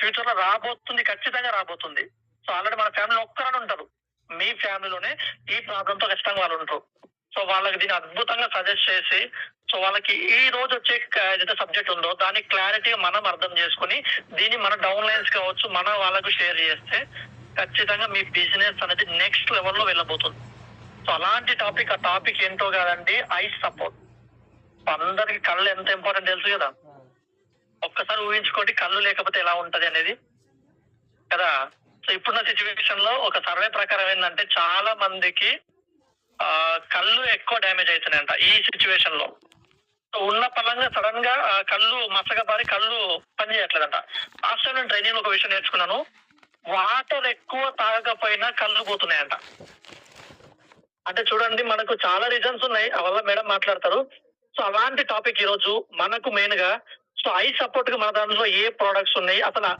Future లో రాబోతుంది, ఖచ్చితంగా రాబోతుంది. సో ఆల్రెడీ మన ఫ్యామిలీలో ఒక్కరని ఉంటారు. మీ ఫ్యామిలీలోనే ఈ ప్రాబ్లమ్ తో ఖచ్చితంగా వాళ్ళు ఉంటారు. సో వాళ్ళకి దీన్ని అద్భుతంగా సజెస్ట్ చేసి, సో వాళ్ళకి ఈ రోజు వచ్చే ఏదైతే సబ్జెక్ట్ ఉందో దాన్ని క్లారిటీగా మనం అర్థం చేసుకొని దీన్ని మన డౌన్ లైన్స్ కావచ్చు మన వాళ్ళకు షేర్ చేస్తే ఖచ్చితంగా మీ బిజినెస్ అనేది నెక్స్ట్ లెవెల్లో వెళ్ళబోతుంది. సో అలాంటి టాపిక్, ఆ టాపిక్ ఏంటో కాదండి, ఐ సపోర్ట్. అందరికి కళ్ళు ఎంత ఇంపార్టెంట్ తెలుసు కదా. ఒక్కసారి ఊహించుకోండి కళ్ళు లేకపోతే ఎలా ఉంటది అనేది కదా. సో ఇప్పుడున్న సిచ్యువేషన్ లో ఒక సర్వే ప్రకారం ఏంటంటే చాలా మందికి కళ్ళు ఎక్కువ డ్యామేజ్ అవుతున్నాయంట ఈ సిచ్యువేషన్ లో. ఉన్న పలంగా సడన్ గా కళ్ళు మసకబారి కళ్ళు పని చేయట్లేదంట. లాస్ట్ టైం నేను ట్రైనింగ్ ఒక విషయం నేర్చుకున్నాను, వాటర్ ఎక్కువ తాగకపోయినా కళ్ళు పోతున్నాయంట. అంటే చూడండి మనకు చాలా రీజన్స్ ఉన్నాయి, అవల్ల మేడం మాట్లాడతారు. సో అలాంటి టాపిక్ ఈ రోజు మనకు మెయిన్ గా. సో ఐ సపోర్ట్ గా మన దాంట్లో ఏ ప్రొడక్ట్స్ ఉన్నాయి, అసలు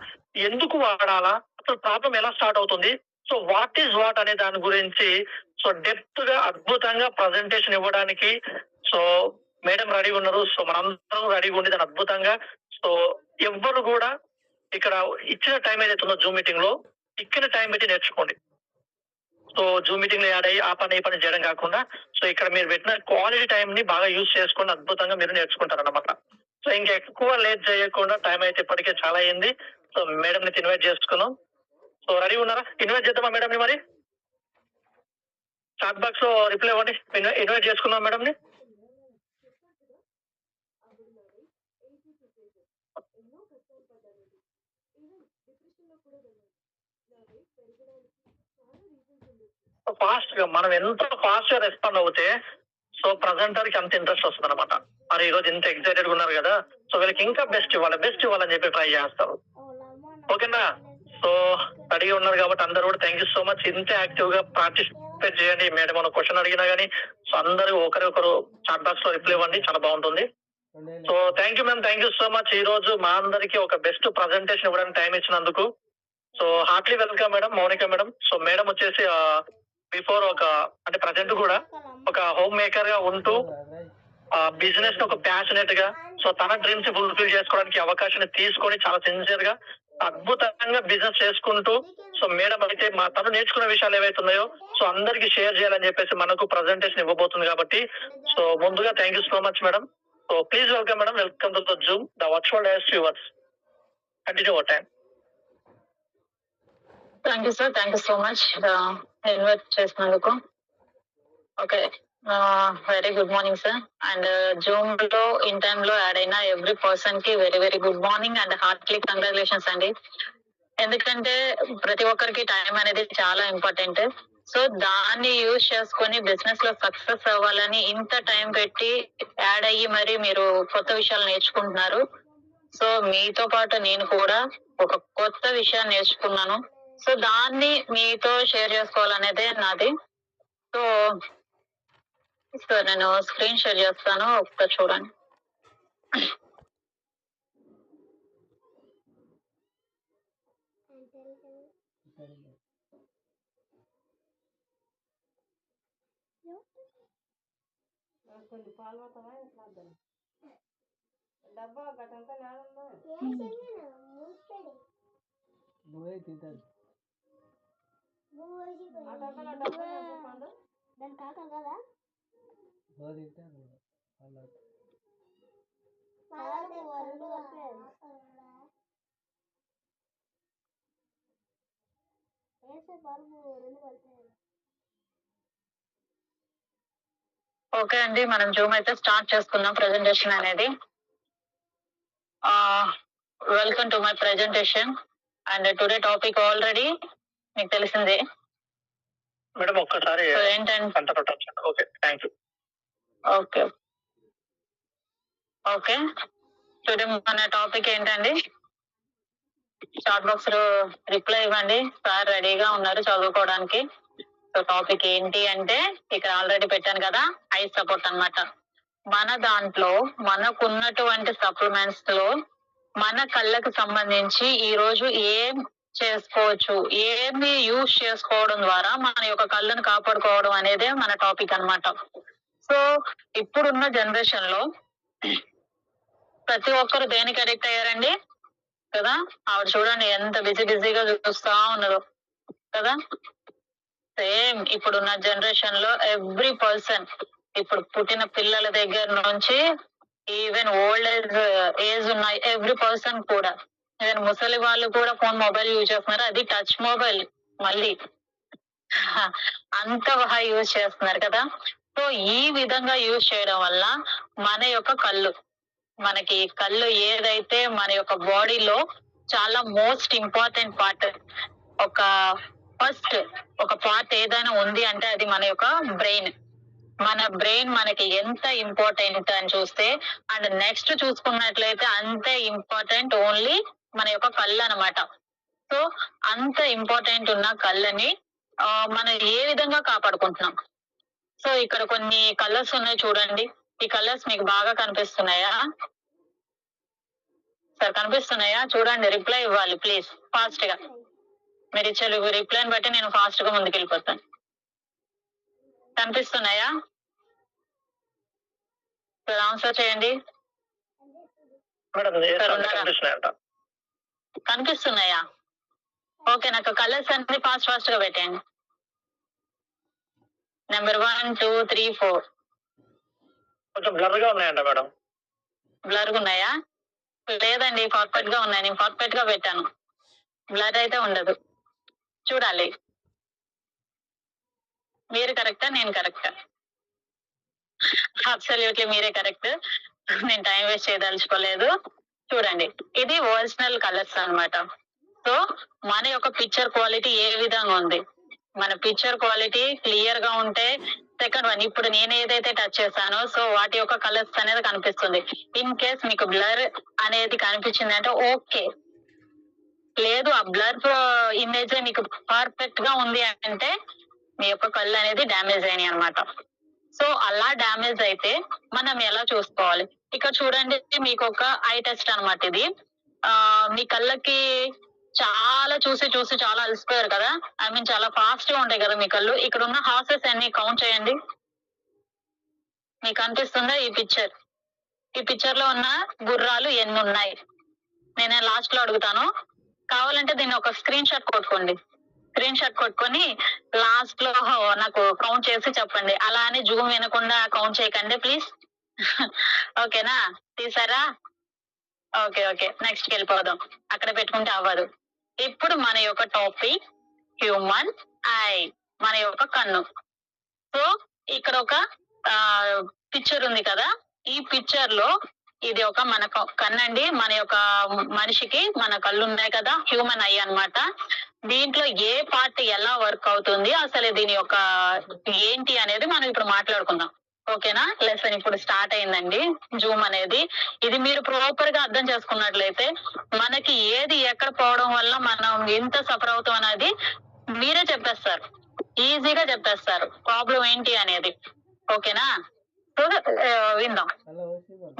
ఎందుకు వాడాలా, అసలు ప్రాబ్లం ఎలా స్టార్ట్ అవుతుంది, సో వాట్ ఈజ్ వాట్ అనే దాని గురించి సో డెప్త్ గా అద్భుతంగా ప్రజెంటేషన్ ఇవ్వడానికి సో మేడం రెడీ ఉన్నారు. సో మనందరం రెడీగా ఉండి దాన్ని అద్భుతంగా. సో ఎవ్వరు కూడా ఇక్కడ ఇచ్చిన టైం ఏదైతే ఉందో జూమ్ మీటింగ్ లో ఇక్కడ టైం పెట్టి నేర్చుకోండి. సో జూమ్ మీటింగ్ లో యాడ్ అయ్యి ఆ పని ఈ పని చేయడం కాకుండా సో ఇక్కడ మీరు పెట్టిన క్వాలిటీ టైం ని బాగా యూజ్ చేసుకొని అద్భుతంగా మీరు నేర్చుకుంటారు అన్నమాట. సో ఇంకా ఎక్కువ లేట్ చేయకుండా, టైం అయితే ఇప్పటికే చాలా అయింది. సో మేడం ని ఇన్వైట్ చేసుకున్నాం. సో రెడీ ఉన్నారా? ఇన్వైట్ చేద్దామా మేడం ని? మరి చాట్ బాక్స్ లో రిప్లై ఇవ్వండి. ఇన్వైట్ చేసుకున్నాం మేడం ని. ఫాస్ట్ గా మనం ఎంత ఫాస్ట్ గా రెస్పాండ్ అవుతే సో ప్రజెంటర్ కి అంత ఇంట్రెస్ట్ వస్తుంది అనమాట. మరి ఈ రోజు ఇంత ఎక్సైటెడ్ ఉన్నారు కదా, సో వీళ్ళకి ఇంకా బెస్ట్ ఇవ్వాలని చెప్పి ట్రై చేస్తారు. ఓకేనా? సో రెడీగా ఉన్నారు కాబట్టి అందరూ కూడా థ్యాంక్ యూ సో మచ్. ఇంత యాక్టివ్ గా పార్టిసిపేట్ చేయండి. మేడం మనం క్వశ్చన్ అడిగినా కానీ సో అందరూ ఒకరు చాట్ బాక్స్ లో రిప్లై ఇవ్వండి, చాలా బాగుంటుంది. So thank you ma'am, thank you so much. ఈ రోజు మా అందరికి ఒక బెస్ట్ ప్రజెంటేషన్ ఇవ్వడానికి టైం ఇచ్చినందుకు so heartily welcome madam, Mounika madam. So madam వచ్చేసి బిఫోర్ అంటే ప్రజెంట్ కూడా ఒక హోమ్ మేకర్ గా ఉంటూ బిజినెస్ ఒక ప్యాషనేట్ గా సో తన డ్రీమ్స్ ఫుల్ఫిల్ చేసుకోవడానికి అవకాశాన్ని తీసుకొని చాలా సిన్సియర్ గా అద్భుతంగా బిజినెస్ చేసుకుంటూ సో మేడం అయితే తను నేర్చుకున్న విషయాలు ఏవైతే ఉన్నాయో సో అందరికి షేర్ చేయాలని చెప్పేసి మనకు ప్రజెంటేషన్ ఇవ్వబోతుంది కాబట్టి సో ముందుగా thank you so much madam. So please welcome madam, welcome to the Zoom, the virtual dais yours. Continue our time. Thank you sir, thank you so much invite చేసినందుకు. Okay, very good morning sir. And Zoom లో in time లో add అయిన every person కి very very good morning and heartily congratulations అండి. ఎందుకంటే ప్రతి ఒక్కరికి time అనేది చాలా ఇంపార్టెంట్. సో దాన్ని యూజ్ చేసుకొని బిజినెస్ లో సక్సెస్ అవ్వాలని ఇంత టైం పెట్టి యాడ్ అయ్యి మరి మీరు కొత్త విషయాలు నేర్చుకుంటున్నారు. సో మీతో పాటు నేను కూడా ఒక కొత్త విషయాన్ని నేర్చుకున్నాను. సో దాన్ని మీతో షేర్ చేసుకోవాలనేదే నాది. సో నేను స్క్రీన్ షేర్ చేస్తాను, ఒకసారి చూడండి. నువ్వే తింటాను దాని కాక కదా తింటాను ఓకే అండి, మనం జూమ్ అయితే స్టార్ట్ చేసుకుందాం ప్రెజెంటేషన్ అనేది. Welcome to my presentation. And today topic already మీకు తెలిసిందే మేడం. ఒక్కసారి okay, thank you. Okay okay, today మన టాపిక్ ఏంటండి? చాట్ బాక్స్ లో రిప్లై ఇవ్వండి, సార్ రెడీగా ఉన్నారు చదువుకోవడానికి. సో టాపిక్ ఏంటి అంటే ఇక్కడ ఆల్రెడీ పెట్టాను కదా, ఐ సపోర్ట్ అన్నమాట. మన దాంట్లో మనకున్నటువంటి సప్లిమెంట్స్ లో మన కళ్ళకు సంబంధించి ఈ రోజు ఏం చేసుకోవచ్చు, ఏమి యూజ్ చేసుకోవడం ద్వారా మన యొక్క కళ్ళను కాపాడుకోవడం అనేదే మన టాపిక్ అన్నమాట. సో ఇప్పుడున్న జనరేషన్ లో ప్రతి ఒక్కరు దేనికి అడిక్ట్ అయ్యారండి? కదా. ఆవిడ చూడండి ఎంత బిజీగా చూస్తా ఉన్నారు కదా. సేమ్ ఇప్పుడున్న జనరేషన్ లో ఎవ్రీ పర్సన్, ఇప్పుడు పుట్టిన పిల్లల దగ్గర నుంచి ఈవెన్ ఓల్డ్ ఏజ్ ఉన్న ఎవ్రీ పర్సన్ కూడా, ఈవెన్ ముసలి వాళ్ళు కూడా ఫోన్ మొబైల్ యూజ్ చేస్తున్నారు, అది టచ్ మొబైల్ మళ్ళీ. అంత బాగా యూజ్ చేస్తున్నారు కదా. సో ఈ విధంగా యూజ్ చేయడం వల్ల మన యొక్క కళ్ళు, మనకి కళ్ళు ఏదైతే మన యొక్క బాడీలో చాలా మోస్ట్ ఇంపార్టెంట్ పార్ట్, ఒక ఫస్ట్ ఒక పార్ట్ ఏదైనా ఉంది అంటే అది మన యొక్క బ్రెయిన్. మన బ్రెయిన్ మనకి ఎంత ఇంపార్టెంట్ అని చూస్తే, అండ్ నెక్స్ట్ చూసుకున్నట్లయితే అంతే ఇంపార్టెంట్ ఓన్లీ మన యొక్క కళ్ళు అనమాట. సో అంత ఇంపార్టెంట్ ఉన్న కళ్ళని మనం ఏ విధంగా కాపాడుకుంటున్నాం. సో ఇక్కడ కొన్ని కలర్స్ ఉన్నాయి చూడండి. ఈ కలర్స్ మీకు బాగా కనిపిస్తున్నాయా సార్? కనిపిస్తున్నాయా? చూడండి, రిప్లై ఇవ్వాలి ప్లీజ్ ఫాస్ట్ గా. మీరు ఇచ్చే రిప్లైని బట్టి నేను ఫాస్ట్ గా ముందుకెళ్ళిపోతాను. కనిపిస్తున్నాయా సార్? ఆన్సర్ చేయండి. కనిపిస్తున్నాయా? ఓకే, నాకు కలర్స్ అన్ని ఫాస్ట్ గా పెట్టండి. నెంబర్ 1, 2, 3, 4. కొంచెం బ్లర్ గా ఉన్నాయంట మేడం. బ్లర్ గా ఉన్నాయా? లేదండి, పర్ఫెక్ట్ గా ఉన్నాయి. నేను పర్ఫెక్ట్ గా పెట్టాను, బ్లర్ అయితే ఉండదు. చూడాలి మీరు కరెక్టా నేను కరెక్టా? అబ్సల్యూట్లీ మీరే కరెక్ట్. నేను టైం వేస్ట్ చేయదలుచుకోలేదు. చూడండి, ఇది ఒరిజినల్ కలర్స్ అన్నమాట. సో మన యొక్క పిక్చర్ క్వాలిటీ ఏ విధంగా ఉంది? మన పిక్చర్ క్వాలిటీ క్లియర్ గా ఉంటే, సెకండ్ వన్ ఇప్పుడు నేను ఏదైతే టచ్ చేశానో సో వాటి యొక్క కలర్స్ అనేది కనిపిస్తుంది. ఇన్ కేస్ మీకు బ్లర్ అనేది కనిపించింది అంటే ఓకే, లేదు ఆ బ్లర్ ఇమేజ్ మీకు పర్ఫెక్ట్ గా ఉంది అంటే మీ యొక్క కళ్ళు అనేది డ్యామేజ్ అయినాయి అనమాట. సో అలా డ్యామేజ్ అయితే మనం ఎలా చూసుకోవాలి? ఇక్కడ చూడండి, మీకు ఒక ఐ టెస్ట్ అనమాట ఇది. మీ కళ్ళకి చాలా చూసి చాలా అలసిపోయారు కదా, ఐ మీన్ చాలా ఫాస్ట్ గా ఉంటాయి కదా మీ కళ్ళు. ఇక్కడ ఉన్న హార్సెస్ అన్ని కౌంట్ చేయండి. మీకు అనిపిస్తుందా ఈ పిక్చర్ లో ఉన్న గుర్రాలు ఎన్ని ఉన్నాయి? నేను లాస్ట్ లో అడుగుతాను, కావాలంటే దీన్ని ఒక స్క్రీన్ షాట్ కొట్టుకోండి. స్క్రీన్ షాట్ కొట్టుకొని లాస్ట్ లో నాకు కౌంట్ చేసి చెప్పండి. అలా అని జూమ్ వినకుండా కౌంట్ చేయకండి ప్లీజ్. ఓకేనా? తీసారా? ఓకే, నెక్స్ట్ వెళ్ళిపోదాం. అక్కడ పెట్టుకుంటే అవ్వదు. ఇప్పుడు మన యొక్క టాపిక్ హ్యూమన్ ఐ, మన యొక్క కన్ను. సో ఇక్కడ ఒక పిక్చర్ ఉంది కదా, ఈ పిక్చర్ లో ఇది ఒక మన కన్నండి. మన యొక్క మనిషికి మన కళ్ళు ఉన్నాయి కదా, హ్యూమన్ ఐ అన్నమాట. దీంట్లో ఏ పార్ట్ ఎలా వర్క్ అవుతుంది, అసలు దీని యొక్క ఏంటి అనేది మనం ఇప్పుడు మాట్లాడుకుందాం. ఓకేనా? లెసన్ ఇప్పుడు స్టార్ట్ అయిందండి. జూమ్ అనేది ఇది మీరు ప్రాపర్ గా అర్థం చేసుకున్నట్లయితే మనకి ఏది ఎక్కడ పోవడం వల్ల మనం ఎంత సఫర్ అవుతాం అనేది మీరే చెప్పేస్తారు, ఈజీగా చెప్పేస్తారు ప్రాబ్లం ఏంటి అనేది. ఓకేనా? సో విందాం.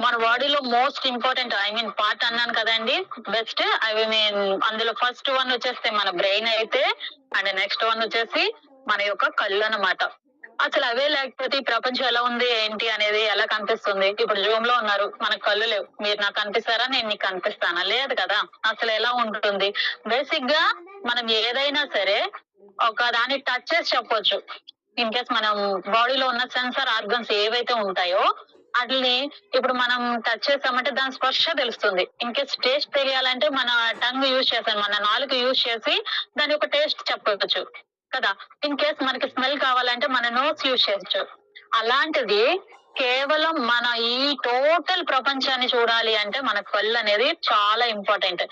మన బాడీలో most important I mean part అన్నాను కదండి, బెస్ట్ ఐ మీన్ అందులో ఫస్ట్ వన్ వచ్చేస్తే మన బ్రెయిన్ అయితే, అండ్ నెక్స్ట్ వన్ వచ్చేసి మన యొక్క కళ్ళు అన్నమాట. అసలు అవే లేకపోతే ఈ ప్రపంచం ఎలా ఉంది ఏంటి అనేది ఎలా కనిపిస్తుంది? ఇప్పుడు జూమ్ లో ఉన్నారు, మనకు కళ్ళు లేవు, మీరు నాకు కనిపిస్తారా, నేను నీకు కనిపిస్తానా? లేదు కదా. అసలు ఎలా ఉంటుంది? బేసిక్ గా మనం ఏదైనా సరే ఒక దాన్ని టచ్ చేసి చెప్పొచ్చు. ఇన్ కేస్ మనం బాడీలో ఉన్న సెన్సార్ ఆర్గన్స్ ఏవైతే ఉంటాయో వాటిని ఇప్పుడు మనం టచ్ చేసామంటే దాని స్పర్శ తెలుస్తుంది. ఇన్ కేస్ టేస్ట్ తెలియాలంటే మన టంగ్ యూజ్ చేసాం, మన నాలుగు యూజ్ చేసి దాని ఒక టేస్ట్ చెప్పవచ్చు కదా. ఇన్ కేస్ మనకి స్మెల్ కావాలంటే మన నోస్ యూజ్ చేయొచ్చు. అలాంటిది కేవలం మన ఈ టోటల్ ప్రపంచాన్ని చూడాలి అంటే మన కళ్ళు అనేది చాలా ఇంపార్టెంట్.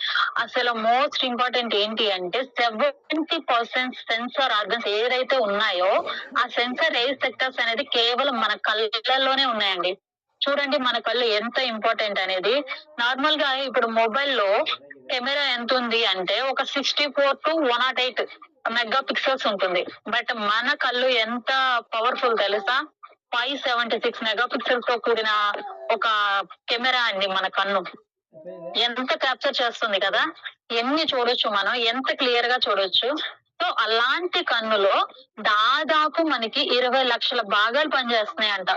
అసలు మోస్ట్ ఇంపార్టెంట్ ఏంటి అంటే 70% సెన్సార్ ఆర్గన్స్ ఏదైతే ఉన్నాయో ఆ సెన్సార్ సెక్టర్స్ అనేది కేవలం మన కళ్ళల్లోనే ఉన్నాయండి. చూడండి మన కళ్ళు ఎంత ఇంపార్టెంట్ అనేది. నార్మల్ గా ఇప్పుడు మొబైల్లో కెమెరా ఎంత ఉంది అంటే ఒక 64 to 108 మెగా పిక్సెల్స్ ఉంటుంది. బట్ మన కళ్ళు ఎంత పవర్ఫుల్ తెలుసా? 576 మెగా పిక్సెల్స్ తో కూడిన ఒక కెమెరా అండి మన కన్ను. ఎంత క్యాప్చర్ చేస్తుంది కదా, ఎన్ని చూడొచ్చు మనం, ఎంత క్లియర్ గా చూడొచ్చు. సో అలాంటి కన్నులో దాదాపు మనకి 20 లక్షల భాగాలు పనిచేస్తున్నాయి అంట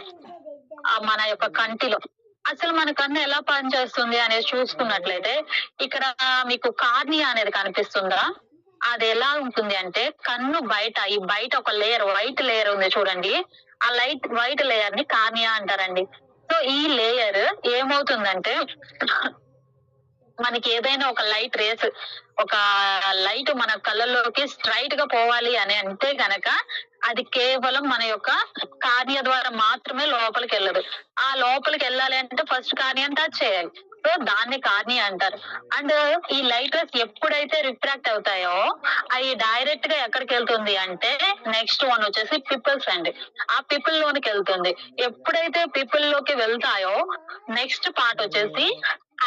మన యొక్క కంటిలో. అసలు మన కన్ను ఎలా పనిచేస్తుంది అనేది చూసుకున్నట్లయితే ఇక్కడ మీకు కార్నియా అనేది కనిపిస్తుందా? అది ఎలా ఉంటుంది అంటే కన్ను బయట ఒక లేయర్ వైట్ లేయర్ ఉంది చూడండి. ఆ వైట్ లేయర్ ని కార్నియా అంటారండి. సో ఈ లేయర్ ఏమవుతుందంటే మనకి ఏదైనా ఒక లైట్ మన కళ్ళల్లోకి స్ట్రైట్ గా పోవాలి అని అంటే గనక అది కేవలం మన యొక్క కార్నియా ద్వారా మాత్రమే లోపలికి వెళ్ళదు. ఆ లోపలికి వెళ్ళాలి అంటే ఫస్ట్ కార్నియాని టచ్ చేయాలి. సో దాన్ని కార్నియా అంటారు. అండ్ ఈ లైట్ రేస్ ఎప్పుడైతే రిఫ్రాక్ట్ అవుతాయో అవి డైరెక్ట్ గా ఎక్కడికి వెళ్తుంది అంటే నెక్స్ట్ వన్ వచ్చేసి పిపుల్స్ అండి. ఆ పిపుల్ లోనికి వెళ్తుంది. ఎప్పుడైతే పిపుల్ లోకి వెళ్తాయో నెక్స్ట్ పార్ట్ వచ్చేసి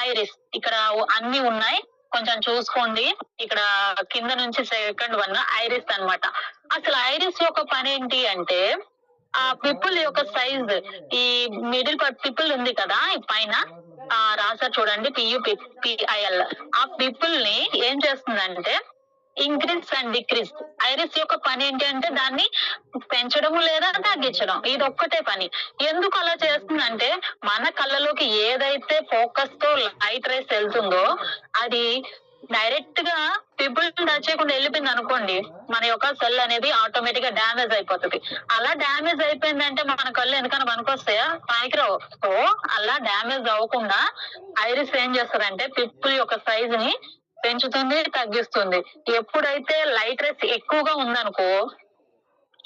ఐరిస్. ఇక్కడ అన్ని ఉన్నాయి, కొంచెం చూసుకోండి. ఇక్కడ కింద నుంచి సెకండ్ వన్ ఐరిస్ అన్నమాట. అసలు ఐరిస్ యొక్క పని ఏంటి అంటే ఆ పిపుల్ యొక్క సైజ్, ఈ మిడిల్ పార్ట్ పిపుల్ ఉంది కదా ఈ పైన రాసారు చూడండి PUPIL. ఆ పిపుల్ ని ఏం చేస్తుందంటే ఇంక్రీజ్ అండ్ డిక్రీజ్. ఐరిస్ యొక్క పని ఏంటి అంటే దాన్ని పెంచడం లేదా తగ్గించడం, ఇది ఒక్కటే పని. ఎందుకు అలా చేస్తుందంటే మన కళ్ళలోకి ఏదైతే ఫోకస్ తో లైట్ రేస్ వెళ్తుందో అది డైరెక్ట్ గా పిపుల్ టచ్ చేయకుండా వెళ్ళిపోయింది అనుకోండి, మన యొక్క సెల్ అనేది ఆటోమేటిక్ గా డ్యామేజ్ అయిపోతుంది. అలా డ్యామేజ్ అయిపోయిందంటే మన కళ్ళు ఎందుకన్నా పనికొస్తాయా? పనికిరావు. సో అలా డ్యామేజ్ అవ్వకుండా ఐరిస్ ఏం చేస్తుందంటే పిపుల్ యొక్క సైజ్ ని పెంచుతుంది, తగ్గిస్తుంది. ఎప్పుడైతే లైట్ రేస్ ఎక్కువగా ఉందనుకో,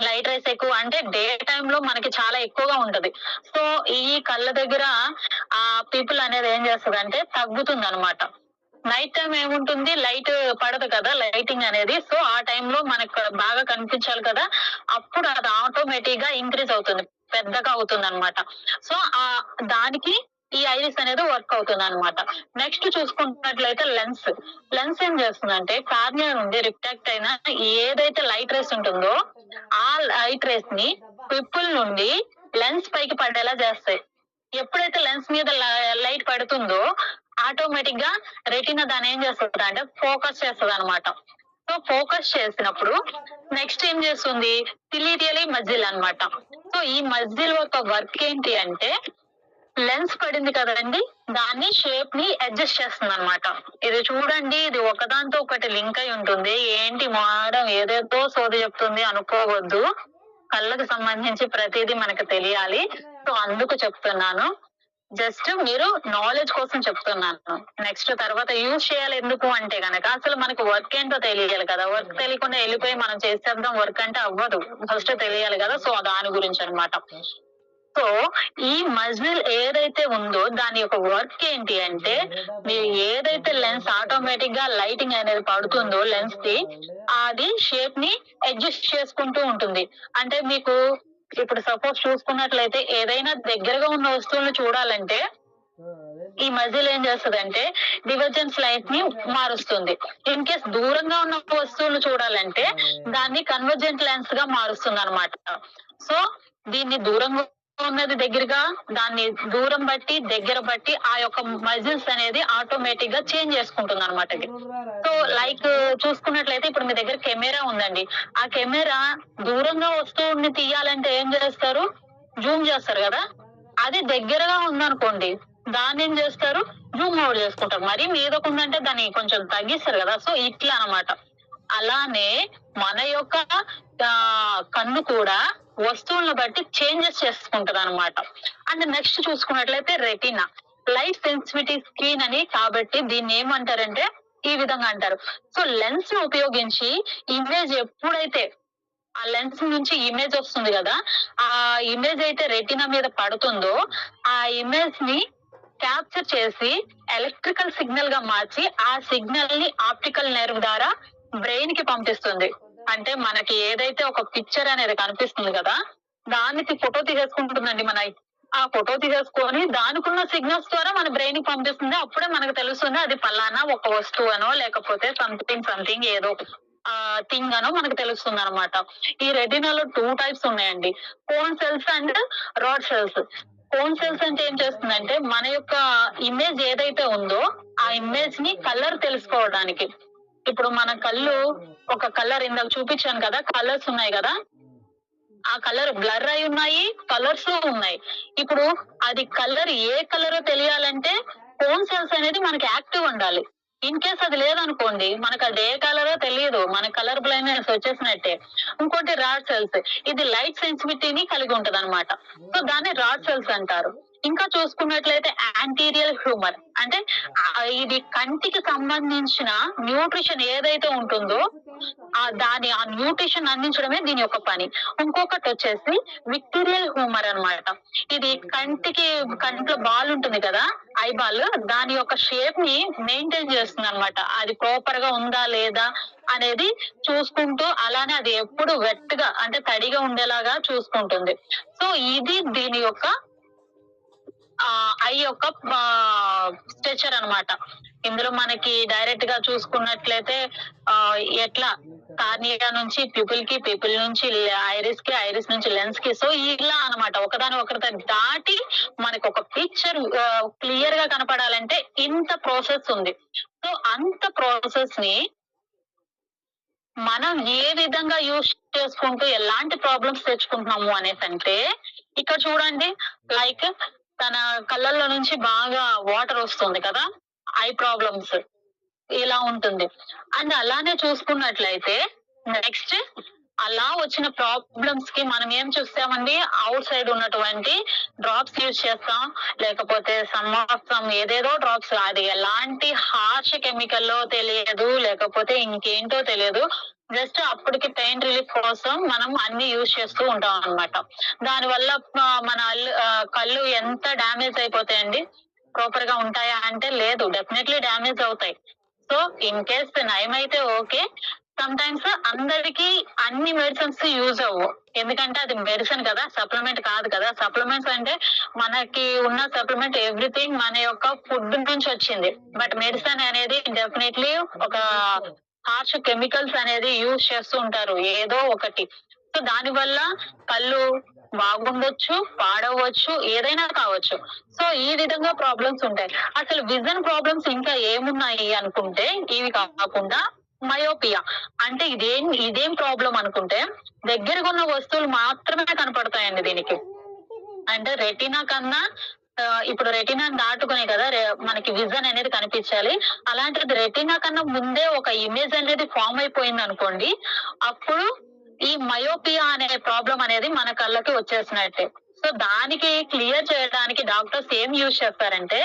లైట్ రేస్ ఎక్కువ అంటే డే టైమ్ లో మనకి చాలా ఎక్కువగా ఉంటది. సో ఈ కళ్ళ దగ్గర ఆ పిపుల్ అనేది ఏం చేస్తుంది అంటే తగ్గుతుంది అనమాట. నైట్ టైం ఏముంటుంది, లైట్ పడదు కదా లైటింగ్ అనేది. సో ఆ టైంలో మనకు బాగా కనిపించాలి కదా, అప్పుడు అది ఆటోమేటిక్ గా ఇంక్రీజ్ అవుతుంది, పెద్దగా అవుతుంది అనమాట. సో దానికి ఈ ఐరిస్ అనేది వర్క్ అవుతుంది అనమాట. నెక్స్ట్ చూసుకున్నట్లయితే లెన్స్ ఏం చేస్తుందంటే కార్నియా నుండి రిఫ్రాక్ట్ అయిన ఏదైతే లైట్ రేస్ ఉంటుందో ఆ లైట్ రేస్ ని పిపుల్ నుండి లెన్స్ పైకి పడేలా చేస్తాయి. ఎప్పుడైతే లెన్స్ మీద లైట్ పడుతుందో ఆటోమేటిక్ గా రెటీనా దాన్ని ఏం చేస్తుంది అంటే ఫోకస్ చేస్తుంది అనమాట. సో ఫోకస్ చేసినప్పుడు నెక్స్ట్ ఏం చేస్తుంది సిలిటియలీ మజిల్ అన్నమాట. సో ఈ మజిల్ యొక్క వర్క్ ఏంటి అంటే లెన్స్ పడింది కదండి, దాన్ని షేప్ ని అడ్జస్ట్ చేస్తుంది అనమాట. ఇది చూడండి, ఇది ఒకదాంతో ఒకటి లింక్ అయి ఉంటుంది. ఏంటి మేడం ఏదేదో సోది చెప్తుంది అనుకోవద్దు, కళ్ళకు సంబంధించి ప్రతిదీ మనకు తెలియాలి. సో అందుకు చెప్తున్నాను, జస్ట్ మీరు నాలెడ్జ్ కోసం చెప్తున్నాను. నెక్స్ట్ తర్వాత యూజ్ చేయాలి ఎందుకు అంటే గనక అసలు మనకు వర్క్ ఏంటో తెలియాలి కదా. వర్క్ తెలియకుండా వెళ్ళిపోయి మనం చేసేద్దాం వర్క్ అంటే అవ్వదు, ఫస్ట్ తెలియాలి కదా. సో దాని గురించి అన్నమాట. సో ఈ మజిల్ ఏదైతే ఉందో దాని యొక్క వర్క్ ఏంటి అంటే మీరు ఏదైతే లెన్స్ ఆటోమేటిక్ గా లైటింగ్ అనేది పడుతుందో లెన్స్ కి అది షేప్ ని అడ్జస్ట్ చేసుకుంటూ ఉంటుంది. అంటే మీకు ఇప్పుడు సపోజ్ చూసుకున్నట్లయితే ఏదైనా దగ్గరగా ఉన్న వస్తువులను చూడాలంటే ఈ మజిల్ ఏం చేస్తుంది అంటే డివర్జెన్స్ లైట్ ని మారుస్తుంది. ఇన్ కేస్ దూరంగా ఉన్న వస్తువులు చూడాలంటే దాన్ని కన్వర్జెంట్ లెన్స్ గా మారుస్తుంది అనమాట. సో దీన్ని దూరంగా ఉన్నది దగ్గరగా, దాన్ని దూరం బట్టి దగ్గర బట్టి ఆ యొక్క మజిల్స్ అనేది ఆటోమేటిక్ గా చేంజ్ చేసుకుంటుంది అనమాట. సో లైక్ చూసుకున్నట్లయితే ఇప్పుడు మీ దగ్గర కెమెరా ఉందండి, ఆ కెమెరా దూరంగా వస్తువుని తీయాలంటే ఏం చేస్తారు, జూమ్ చేస్తారు కదా. అది దగ్గరగా ఉందనుకోండి దాన్ని ఏం చేస్తారు, జూమ్ అవుట్ చేసుకుంటారు. మరి మీదకు ఉందంటే దాన్ని కొంచెం తగ్గిస్తారు కదా. సో ఇట్లా అనమాట. అలానే మన యొక్క కన్ను కూడా వస్తువులను బట్టి చేంజెస్ చేసుకుంటది అనమాట. అండ్ నెక్స్ట్ చూసుకున్నట్లయితే రెటీనా, లైట్ సెన్సిటివిటీ స్క్రీన్ అని, కాబట్టి దీన్ని ఏమంటారంటే ఈ విధంగా అంటారు. సో లెన్స్ ను ఉపయోగించి ఇమేజ్ ఎప్పుడైతే ఆ లెన్స్ నుంచి ఇమేజ్ వస్తుంది కదా, ఆ ఇమేజ్ అయితే రెటీనా మీద పడుతుందో ఆ ఇమేజ్ ని క్యాప్చర్ చేసి ఎలక్ట్రికల్ సిగ్నల్ గా మార్చి ఆ సిగ్నల్ ని ఆప్టికల్ నెర్వ్ ద్వారా బ్రెయిన్ కి పంపిస్తుంది. అంటే మనకి ఏదైతే ఒక పిక్చర్ అనేది కనిపిస్తుంది కదా, దానికి ఫోటో తీసేసుకుంటుందండి మన. ఆ ఫోటో తీసేసుకొని దానికున్న సిగ్నల్స్ ద్వారా మన బ్రెయిన్ కి పంపిస్తుంది. అప్పుడే మనకు తెలుస్తుంది అది పలానా ఒక వస్తువు అనో లేకపోతే సంథింగ్ ఏదో థింగ్ అనో మనకు తెలుస్తుంది అనమాట. ఈ రెటినాలో 2 టైప్స్ ఉన్నాయండి, cone cells and rod cells. Cone cells అంటే ఏం చేస్తుందంటే మన యొక్క ఇమేజ్ ఏదైతే ఉందో ఆ ఇమేజ్ ని కలర్ తెలుసుకోవడానికి. ఇప్పుడు మన కళ్ళు ఒక కలర్ ఇందాక చూపించాను కదా, కలర్స్ ఉన్నాయి కదా, ఆ కలర్ బ్లర్ అయి ఉన్నాయి, కలర్స్ ఉన్నాయి. ఇప్పుడు అది కలర్ ఏ కలరో తెలియాలంటే కోన్ సెల్స్ అనేది మనకి యాక్టివ్ ఉండాలి. ఇన్ కేస్ అది లేదనుకోండి మనకు అది ఏ కలరో తెలియదు, మన కలర్ బ్లైండ్నెస్ వచ్చేసినట్టే. ఇంకోటి రాడ్ సెల్స్, ఇది లైట్ సెన్సిటివిటీని కలిగి ఉంటది అనమాట. సో దాన్ని రాడ్ సెల్స్ అంటారు. ఇంకా చూసుకున్నట్లయితే యాంటీరియల్ హ్యూమర్ అంటే ఇది కంటికి సంబంధించిన న్యూట్రిషన్ ఏదైతే ఉంటుందో ఆ న్యూట్రిషన్ అందించడమే దీని యొక్క పని. ఇంకొకటి వచ్చేసి విక్టోరియల్ హ్యూమర్ అన్నమాట. ఇది కంట్లో బాల్ ఉంటుంది కదా, ఐ బాల్, దాని యొక్క షేప్ ని మెయింటైన్ చేస్తుంది అనమాట. అది ప్రాపర్ గా ఉందా లేదా అనేది చూసుకుంటూ, అలానే అది ఎప్పుడు వెట్ గా అంటే తడిగా ఉండేలాగా చూసుకుంటుంది. సో ఇది దీని యొక్క ఐ యొక్క స్ట్రక్చర్ అన్నమాట. ఇందులో మనకి డైరెక్ట్ గా చూసుకున్నట్లయితే ఎట్లా కార్నియా నుంచి పిపుల్ నుంచి ఐరిస్ కి, ఐరిస్ నుంచి లెన్స్ కి, సో ఇలా అన్నమాట. ఒకదాని ఒకరితో దాటి మనకి ఒక పిక్చర్ క్లియర్ గా కనపడాలంటే ఇంత ప్రాసెస్ ఉంది. సో అంత ప్రాసెస్ ని మనం ఏ విధంగా యూజ్ చేసుకుంటూ ఎలాంటి ప్రాబ్లమ్స్ తెచ్చుకుంటున్నాము అనేసి అంటే, ఇక్కడ చూడండి, లైక్ తన కళ్ళల్లో నుంచి బాగా వాటర్ వస్తుంది కదా, ఐ ప్రాబ్లమ్స్ ఇలా ఉంటుంది. అండ్ అలానే చూసుకున్నట్లయితే నెక్స్ట్ అలా వచ్చిన ప్రాబ్లమ్స్ కి మనం ఏం చూస్తామండి, అవుట్ సైడ్ ఉన్నటువంటి డ్రాప్స్ యూజ్ చేస్తాం, లేకపోతే సమ్ ఏదేదో డ్రాప్స్, అది ఎలాంటి హార్ష్ కెమికల్లో తెలియదు, లేకపోతే ఇంకేంటో తెలియదు, జస్ట్ అప్పటికి పెయిన్ రిలీఫ్ కోసం మనం అన్ని యూజ్ చేస్తూ ఉంటాం అన్నమాట. దానివల్ల మన కళ్ళు ఎంత డ్యామేజ్ అయిపోతాయండి. ప్రాపర్ గా ఉంటాయా అంటే లేదు, డెఫినెట్లీ డ్యామేజ్ అవుతాయి. సో ఇన్ కేస్ నయమైతే ఓకే, సమ్ టైమ్స్ అందరికి అన్ని మెడిసిన్స్ యూజ్ అవ్వవు, ఎందుకంటే అది మెడిసిన్ కదా, సప్లిమెంట్ కాదు కదా. సప్లిమెంట్స్ అంటే మనకి ఉన్న సప్లిమెంట్ ఎవ్రీథింగ్ మన యొక్క ఫుడ్ నుంచి వచ్చింది, బట్ మెడిసిన్ అనేది డెఫినెట్లీ ఒక హార్ష్ కెమికల్స్ అనేది యూజ్ చేస్తూ ఉంటారు ఏదో ఒకటి. సో దాని వల్ల కళ్ళు బాగుండొచ్చు, పాడవచ్చు, ఏదైనా కావచ్చు. సో ఈ విధంగా ప్రాబ్లమ్స్ ఉంటాయి. అసలు విజన్ ప్రాబ్లమ్స్ ఇంకా ఏమున్నాయి అనుకుంటే, ఇవి కాకుండా మయోపియా అంటే ఇదేం ప్రాబ్లం అనుకుంటే, దగ్గరగా ఉన్న వస్తువులు మాత్రమే కనపడతాయండి దీనికి. అంటే రెటీనా కన్నా ఇప్పుడు రెటీనా దాటుకునే కదా మనకి విజన్ అనేది కనిపించాలి. అలాంటిది రెటీనా కన్నా ముందే ఒక ఇమేజ్ అనేది ఫామ్ అయిపోయింది అనుకోండి, అప్పుడు ఈ మయోపియా అనే ప్రాబ్లం అనేది మన కళ్ళకి వచ్చేసినట్టే. సో దానికి క్లియర్ చేయడానికి డాక్టర్స్ ఏం యూజ్ చేస్తారంటే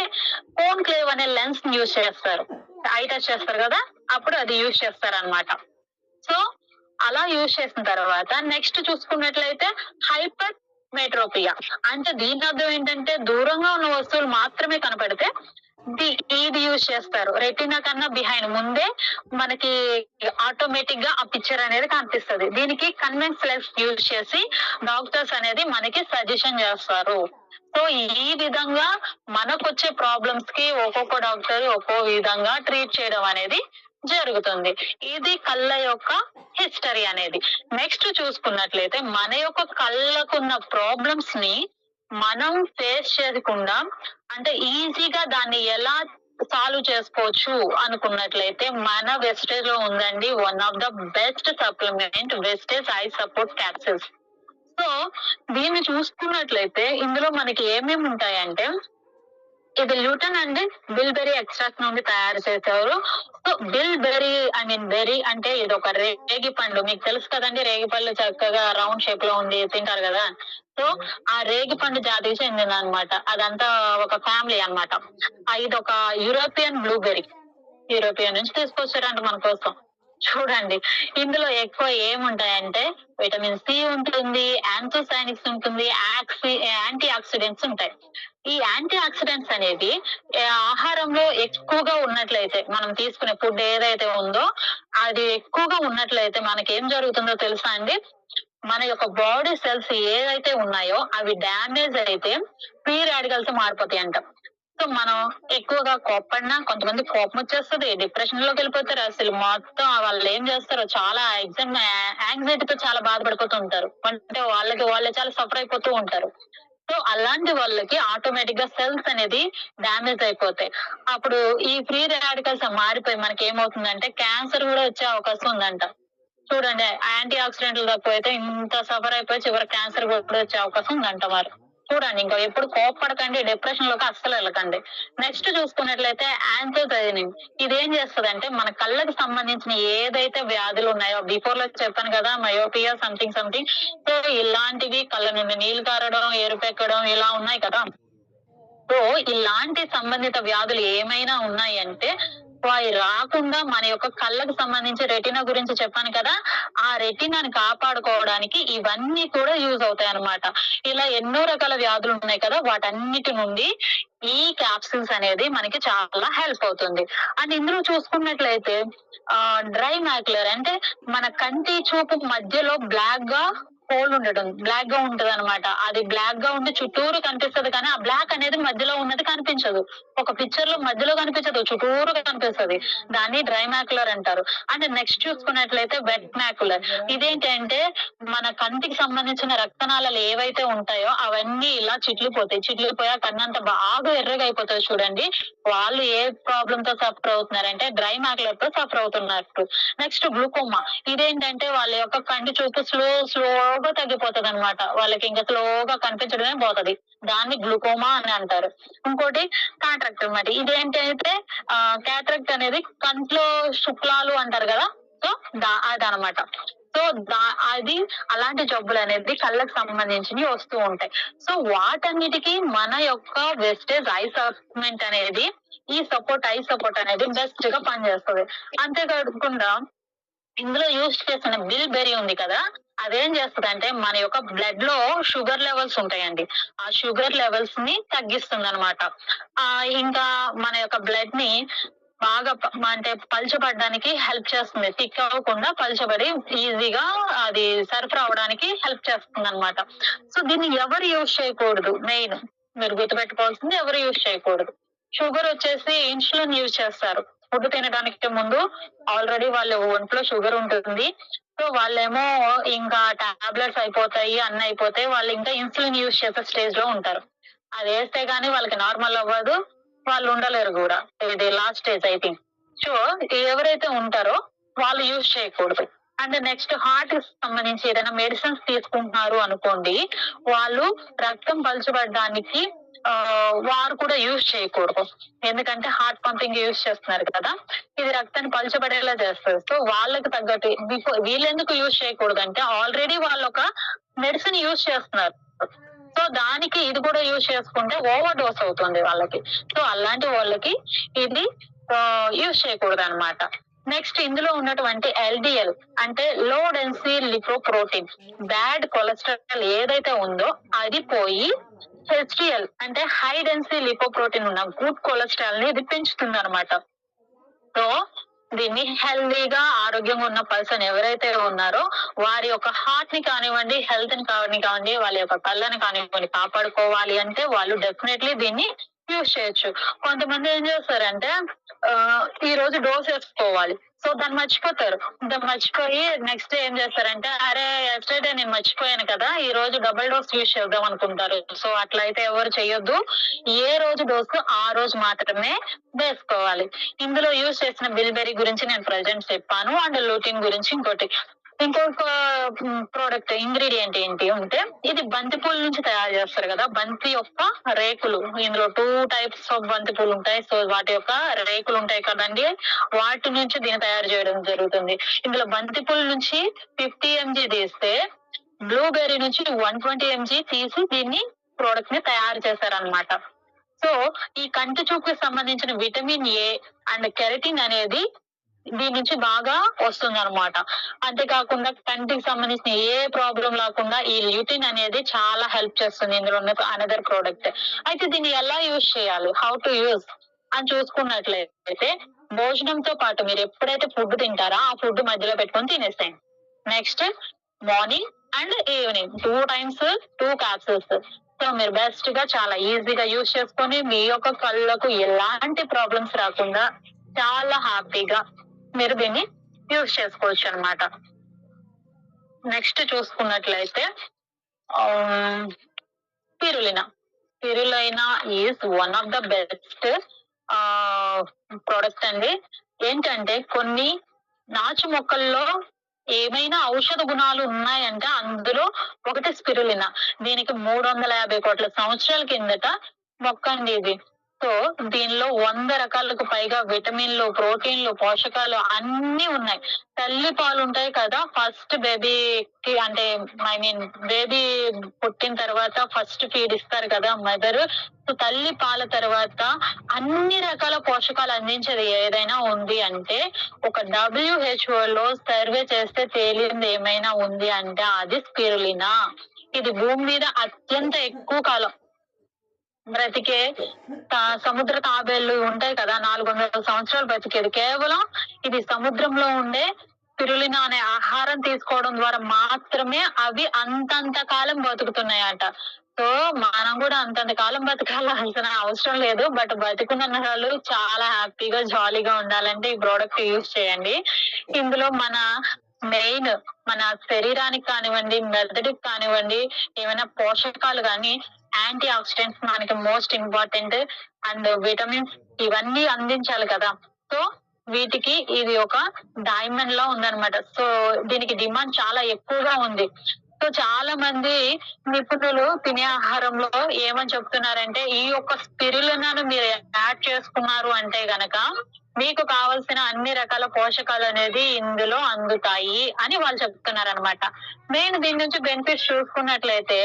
కోన్క్లేవ్ అనే లెన్స్ యూజ్ చేస్తారు. ఐ టెస్ట్ చేస్తారు కదా, అప్పుడు అది యూజ్ చేస్తారన్నమాట. సో అలా యూజ్ చేసిన తర్వాత నెక్స్ట్ చూసుకున్నట్లయితే హైపర్ మెట్రోపియా అంటే దీని అర్థం ఏంటంటే దూరంగా ఉన్న వస్తువులు మాత్రమే కనపడితే ఇది యూజ్ చేస్తారు. రెటీనా కన్నా బిహైండ్ ముందే మనకి ఆటోమేటిక్ గా ఆ పిక్చర్ అనేది కనిపిస్తుంది. దీనికి కన్వెన్స్ లెన్స్ యూజ్ చేసి డాక్టర్స్ అనేది మనకి సజెషన్ చేస్తారు. సో ఈ విధంగా మనకు వచ్చే ప్రాబ్లమ్స్ కి ఒక్కొక్క డాక్టర్ ఒక్కో విధంగా ట్రీట్ చేయడం అనేది జరుగుతుంది. ఇది కళ్ళ యొక్క హిస్టరీ అనేది. నెక్స్ట్ చూసుకున్నట్లయితే మన యొక్క కళ్ళకున్న ప్రాబ్లమ్స్ ని మనం ఫేస్ చేయకుండా అంటే ఈజీగా దాన్ని ఎలా సాల్వ్ చేసుకోవచ్చు అనుకున్నట్లయితే మన వెస్టేజ్ లో ఉందండి one of the best supplement, Vestige I support capsules. So దీన్ని చూసుకున్నట్లయితే ఇందులో మనకి ఏమేమి ఉంటాయంటే, ఇది ల్యూటన్ అండ్ బిల్బెరీ ఎక్స్ట్రాక్ట్ నుండి తయారు చేశారు. సో బిల్బెరీ బెరీ అంటే ఇది ఒక రేగి పండు, మీకు తెలుసు కదండి, రేగి పళ్ళు చక్కగా రౌండ్ షేప్ లో ఉండి తింటారు కదా. సో ఆ రేగి పండు జాతికి చెందింది అనమాట. అదంతా ఒక ఫ్యామిలీ అనమాట. ఇది ఒక యూరోపియన్ బ్లూబెర్రీ, యూరోపియన్ నుంచి తీసుకొచ్చారంట మన కోసం. చూడండి ఇందులో ఎక్కువ ఏముంటాయంటే విటమిన్ సి ఉంటుంది, యాంథోసైనిక్స్ ఉంటుంది, యాంటీ ఆక్సిడెంట్స్ ఉంటాయి. ఈ యాంటీ ఆక్సిడెంట్స్ అనేది ఆహారంలో ఎక్కువగా ఉన్నట్లయితే, మనం తీసుకునే ఫుడ్ ఏదైతే ఉందో అది ఎక్కువగా ఉన్నట్లయితే మనకి ఏం జరుగుతుందో తెలుసా అండి, మన యొక్క బాడీ సెల్స్ ఏదైతే ఉన్నాయో అవి డ్యామేజ్ అయితే ఫ్రీ రాడికల్స్ మారిపోతాయి అంట. సో మనం ఎక్కువగా కోప్పడినా కొంతమంది కోపం వచ్చేస్తుంది, డిప్రెషన్ లోకి వెళ్ళిపోతారు. అసలు మొత్తం వాళ్ళు ఏం చేస్తారో చాలా యాంగ్జైటీతో చాలా బాధపడిపోతూ ఉంటారు, అంటే వాళ్ళే చాలా సఫర్ అయిపోతూ ఉంటారు. సో అలాంటి వాళ్ళకి ఆటోమేటిక్ గా సెల్స్ అనేది డ్యామేజ్ అయిపోతాయి. అప్పుడు ఈ ఫ్రీ రాడికల్స్ మారిపోయి మనకి ఏమవుతుందంటే క్యాన్సర్ కూడా వచ్చే అవకాశం ఉందంట. చూడండి యాంటీ ఆక్సిడెంట్లు తక్కువైతే ఇంత సఫర్ అయిపోయి చివరి క్యాన్సర్ కూడా వచ్చే అవకాశం ఉందంట మరి. చూడండి ఇంకా ఎప్పుడు కోప్పడకండి, డిప్రెషన్ లోకి అస్సలు వెళ్ళకండి. నెక్స్ట్ చూసుకున్నట్లయితే యాంథోసైనిన్. ఇదేం చేస్తదంటే మన కళ్ళకి సంబంధించిన ఏదైతే వ్యాధులు ఉన్నాయో బిఫోర్ లో చెప్పాను కదా, మయోపియా సంథింగ్. సో ఇలాంటివి కళ్ళ నుండి నీళ్లు కారడం, ఎరుపెక్కడం ఇలా ఉన్నాయి కదా. సో ఇలాంటి సంబంధిత వ్యాధులు ఏమైనా ఉన్నాయంటే అవి రాకుండా మన యొక్క కళ్ళకు సంబంధించి రెటీనా గురించి చెప్పాను కదా, ఆ రెటీనాని కాపాడుకోవడానికి ఇవన్నీ కూడా యూజ్ అవుతాయి అన్నమాట. ఇలా ఎన్నో రకాల వ్యాధులు ఉన్నాయి కదా, వాటన్నిటి నుండి ఈ క్యాప్సిల్స్ అనేది మనకి చాలా హెల్ప్ అవుతుంది. అండ్ ఇందులో చూసుకున్నట్లయితే డ్రై మ్యాక్యులర్ అంటే మన కంటి చూపు మధ్యలో హోల్ ఉండడం, బ్లాక్ గా ఉంటది అనమాట. అది బ్లాక్ గా ఉండి చుట్టూరు కనిపిస్తది కానీ ఆ బ్లాక్ అనేది మధ్యలో ఉన్నది కనిపించదు. ఒక పిక్చర్ లో మధ్యలో కనిపించదు, చుట్టూరు కనిపిస్తది. దాన్ని డ్రై మ్యాక్యులర్ అంటారు. అండ్ నెక్స్ట్ చూసుకున్నట్లయితే వెట్ మ్యాక్యులర్. ఇదేంటంటే మన కంటికి సంబంధించిన రక్తనాళాలు ఏవైతే ఉంటాయో అవన్నీ ఇలా చిట్లిపోయి ఆ కన్నంతా బాగా ఎర్రగా అయిపోతుంది చూడండి. వాళ్ళు ఏ ప్రాబ్లమ్ తో సఫర్ అవుతున్నారంటే డ్రై మ్యాక్యులర్ తో సఫర్ అవుతున్నట్టు. Next glaucoma. ఇదేంటంటే వాళ్ళ యొక్క కంటి చూపు స్లోగా తగ్గిపోతుంది అనమాట. వాళ్ళకి ఇంకా స్లోగా కనిపించడమే పోతది. దాన్ని గ్లూకోమా అని అంటారు. ఇంకోటి కాంట్రాక్ట్ అన్నమాట. ఇదేంటంటే క్యాట్రాక్ట్ అనేది కంట్లో శుక్లాలు అంటారు కదా, సో అదనమాట. సో అది అలాంటి జబ్బులు అనేది కళ్ళకు సంబంధించినవి వస్తూ ఉంటాయి. సో వాటన్నిటికీ మన యొక్క వెస్టేజ్ ఐ సప్లిమెంట్ అనేది, ఈ ఐ సపోర్ట్ అనేది బెస్ట్ గా పనిచేస్తుంది. అంతేకాకుండా ఇందులో యూజ్ చేసిన బిల్బెర్రీ ఉంది కదా, అదేం చేస్తుందంటే మన యొక్క బ్లడ్ లో షుగర్ లెవెల్స్ ఉంటాయండి, ఆ షుగర్ లెవెల్స్ ని తగ్గిస్తుంది అనమాట. ఇంకా మన యొక్క బ్లడ్ ని బాగా అంటే పల్చబడడానికి హెల్ప్ చేస్తుంది. థిక్ అవ్వకుండా పల్చబడి ఈజీగా అది సరఫరా అవడానికి హెల్ప్ చేస్తుంది అనమాట. సో దీన్ని ఎవరు యూజ్ చేయకూడదు, మెయిన్ మీరు గుర్తుపెట్టుకోవాల్సింది ఎవరు యూజ్ చేయకూడదు. షుగర్ వచ్చేసి ఇన్సులిన్ యూజ్ చేస్తారు. ఫుడ్ తినడానికి ముందు ఆల్రెడీ వాళ్ళ ఒంట్లో షుగర్ ఉంటుంది. సో వాళ్ళేమో ఇంకా టాబ్లెట్స్ అయిపోతాయి, అన్ని అయిపోతాయి, వాళ్ళు ఇంకా ఇన్సులిన్ యూజ్ చేసే స్టేజ్ లో ఉంటారు. అది వేస్తే గానీ వాళ్ళకి నార్మల్ అవ్వదు, వాళ్ళు ఉండలేరు కూడా. ఇది last stage I think. So ఎవరైతే ఉంటారో వాళ్ళు యూజ్ చేయకూడదు. అండ్ నెక్స్ట్ హార్ట్ కి సంబంధించి ఏదైనా మెడిసిన్స్ తీసుకుంటున్నారు అనుకోండి, వాళ్ళు రక్తం పలచబడడానికి వారు కూడా యూజ్ చేయకూడదు. ఎందుకంటే హార్ట్ పంపింగ్ యూజ్ చేస్తున్నారు కదా, ఇది రక్తాన్ని పలచబడేలా చేస్తుంది. సో వాళ్ళకి తగ్గట్టు వీళ్ళెందుకు యూజ్ చేయకూడదు అంటే ఆల్రెడీ వాళ్ళు ఒక మెడిసిన్ యూజ్ చేస్తున్నారు. సో దానికి ఇది కూడా యూజ్ చేసుకుంటే ఓవర్ డోస్ అవుతుంది వాళ్ళకి. సో అలాంటి వాళ్ళకి ఇది యూజ్ చేయకూడదు అనమాట. నెక్స్ట్ ఇందులో ఉన్నటువంటి ఎల్డిఎల్ అంటే low density lipoprotein, bad cholesterol ఏదైతే ఉందో అది పోయి హెచ్డిఎల్ అంటే హై డెన్సిటీ లిపోప్రోటీన్ ఉన్న గుడ్ కొలెస్ట్రాల్ ని ఇది పెంచుతుంది అనమాట. సో దీన్ని హెల్దీగా ఆరోగ్యంగా ఉన్న పర్సన్ ఎవరైతే ఉన్నారో వారి యొక్క హార్ట్ ని కానివ్వండి, హెల్త్ ని కానివ్వండి, వాళ్ళ యొక్క కళ్ళని కానివ్వండి కాపాడుకోవాలి అంటే వాళ్ళు డెఫినెట్లీ దీన్ని యూజ్ చేయొచ్చు. కొంతమంది ఏం చేస్తారంటే ఈ రోజు డోస్ వేసుకోవాలి, సో దాన్ని మర్చిపోయి నెక్స్ట్ డే ఏం చేస్తారంటే అరే ఎస్టర్డే నేను మర్చిపోయాను కదా, ఈ రోజు డబుల్ డోస్ యూజ్ చేద్దాం అనుకుంటారు. సో అట్లా అయితే ఎవరు చేయొద్దు. ఏ రోజు డోస్ ఆ రోజు మాత్రమే వేసుకోవాలి. ఇందులో యూజ్ చేసిన బిల్బెర్రీ గురించి నేను ప్రజెంట్ చెప్పాను. అండ్ లూటిన్ గురించి ఇంకొక ప్రోడక్ట్ ఇంగ్రీడియంట్ ఏంటి అంటే ఇది బంతిపూల నుంచి తయారు చేస్తారు కదా, బంతి యొక్క రేకులు. ఇందులో 2 టైప్స్ ఆఫ్ బంతి పూలు ఉంటాయి. సో వాటి యొక్క రేకులు ఉంటాయి కదండి, వాటి నుంచి దీన్ని తయారు చేయడం జరుగుతుంది. ఇందులో బంతి పూల నుంచి 50 mg తీస్తే బ్లూబెర్రీ నుంచి 120 mg తీసి దీన్ని ప్రోడక్ట్ ని తయారు చేశారనమాట. సో ఈ కంటి చూపుకి సంబంధించిన విటమిన్ ఏ అండ్ కెరటిన్ అనేది దీని నుంచి బాగా వస్తుంది అనమాట. అంతేకాకుండా కంటికి సంబంధించిన ఏ ప్రాబ్లం లేకుండా ఈ ల్యూటిన్ అనేది చాలా హెల్ప్ చేస్తుంది. ఇందులో ఉన్న అనదర్ ప్రోడక్ట్. అయితే దీన్ని ఎలా యూజ్ చేయాలి, హౌ టు యూజ్ అని చూసుకున్నట్లయితే భోజనంతో పాటు మీరు ఎప్పుడైతే ఫుడ్ తింటారో ఆ ఫుడ్ మధ్యలో పెట్టుకొని తినేసేయండి. Next morning and evening 2 times 2 capsules. So మీరు బెస్ట్ గా చాలా ఈజీగా యూజ్ చేసుకొని మీ యొక్క కళ్ళకు ఎలాంటి ప్రాబ్లమ్స్ రాకుండా చాలా హ్యాపీగా మీరు దీన్ని యూజ్ చేసుకోవచ్చు అనమాట. నెక్స్ట్ చూసుకున్నట్లయితే spirulina is one of the best product అండి. ఏంటంటే కొన్ని నాచు మొక్కల్లో ఏమైనా ఔషధ గుణాలు ఉన్నాయంటే అందులో ఒకటి స్పిరులినా. దీనికి 350 కోట్ల సంవత్సరాల కిందట మొక్కండి ఇది. సో దీనిలో 100 రకాలకు పైగా విటమిన్లు, ప్రోటీన్లు, పోషకాలు అన్నీ ఉన్నాయి. తల్లి పాలు ఉంటాయి కదా, ఫస్ట్ బేబీకి అంటే బేబీ పుట్టిన తర్వాత ఫస్ట్ ఫీడ్ ఇస్తారు కదా మదర్. సో తల్లి పాల తర్వాత అన్ని రకాల పోషకాలు అందించేది ఏదైనా ఉంది అంటే, ఒక WHO లో సర్వే చేస్తే తేలింది ఏమైనా ఉంది అంటే అది స్పిరులినా. ఇది భూమి మీద అత్యంత ఎక్కువ కాలం బ్రతికే సముద్ర తాబేళ్లు ఉంటాయి కదా, 400 సంవత్సరాలు బ్రతికేది కేవలం ఇది సముద్రంలో ఉండే స్పిరులినా అనే ఆహారం తీసుకోవడం ద్వారా మాత్రమే అవి అంతంత కాలం బతుకుతున్నాయట. సో మనం కూడా అంతంత కాలం బతకాల్సిన అవసరం లేదు, బట్ బతికున్న వాళ్ళు చాలా హ్యాపీగా జాలీగా ఉండాలంటే ఈ ప్రోడక్ట్ యూజ్ చేయండి. ఇందులో మన మెయిన్ మన శరీరానికి కానివ్వండి, మెదడుకి కానివ్వండి, ఏమైనా పోషకాలు కానీ, యాంటీ ఆక్సిడెంట్స్ మనకి మోస్ట్ ఇంపార్టెంట్, అండ్ విటమిన్స్ ఇవన్నీ అందించాలి కదా. సో వీటికి ఇది ఒక డైమండ్ లా ఉందన్నమాట. సో దీనికి డిమాండ్ చాలా ఎక్కువగా ఉంది. సో చాలా మంది నిపుణులు తినే ఆహారంలో ఏమని చెప్తున్నారంటే, ఈ యొక్క స్పిరులినాను మీరు యాడ్ చేసుకున్నారు అంటే గనక మీకు కావాల్సిన అన్ని రకాల పోషకాలు అనేది ఇందులో అందుతాయి అని వాళ్ళు చెప్తున్నారు అనమాట. మెయిన్ దీని నుంచి బెనిఫిట్స్ చూసుకున్నట్లయితే,